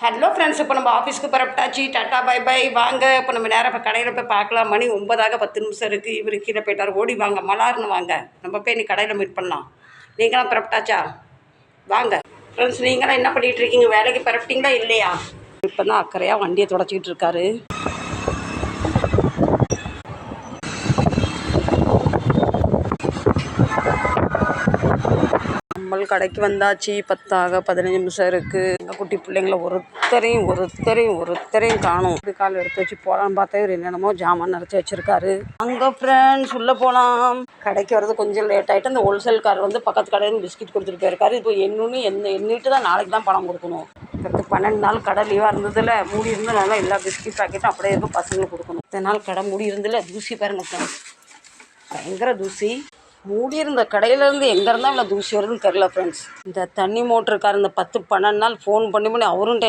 Hello friends, இப்போ நம்ம ஆஃபீஸ்க்கு பரப்பிட்டாச்சு. Tata bye by. வாங்க இப்போ நம்ம நேராக இப்போ கடையில் போய் பார்க்கலாம். மணி 9 10 நிமிஷம் இருக்குது. இவர் கீழே போயிட்டார். ஓடி வாங்க, மலார்னு வாங்க. நம்ம போய் நீ கடையில் மீட் பண்ணலாம். நீங்களாம் பரப்பிட்டாச்சா? வாங்க ஃப்ரெண்ட்ஸ், நீங்களாம் என்ன பண்ணிகிட்டு இருக்கீங்க? வேலைக்கு பரப்பிட்டீங்களா இல்லையா? இப்போ தான் அக்கறையாக வண்டியை தொடச்சிக்கிட்டு இருக்காரு. நம்மள் கடைக்கு வந்தாச்சு. 10 15 நிமிஷம் இருக்குது. எங்கள் குட்டி பிள்ளைங்கள ஒருத்தரையும் காணும். இது கால் எடுத்து வச்சு போகலான்னு பார்த்தா இவர் என்னென்னமோ ஜாமான் நிறச்சி வச்சுருக்காரு. அங்கே ஃப்ரெண்ட்ஸ் உள்ளே போகலாம். கடைக்கு வரது கொஞ்சம் லேட் ஆகிட்டு அந்த ஹோல்சேல்கார் வந்து பக்கத்து கடையில் பிஸ்கெட் கொடுத்துட்டு போயிருக்காரு. இப்போ எண்ணிட்டு தான் நாளைக்கு தான் பணம் கொடுக்கணும். அடுத்து 12 நாள் கடை லீவாக இருந்ததில் மூடி இருந்ததுனால எல்லா பிஸ்கெட் பாக்கெட்டும் அப்படியே இருக்கும். பசங்களுக்கு கொடுக்கணும். இத்தனை நாள் கடை மூடி இருந்ததில் தூசி பாருங்கள் ஃப்ரெண்ட்ஸ், பயங்கர தூசி. மூடி இருந்த கடையிலேருந்து எங்கே இருந்தால் இவ்வளோ தூசி வருதுன்னு தெரில ஃப்ரெண்ட்ஸ். இந்த தண்ணி மோட்டருக்கார் இந்த 10 12 நாள் ஃபோன் பண்ணி அவரும்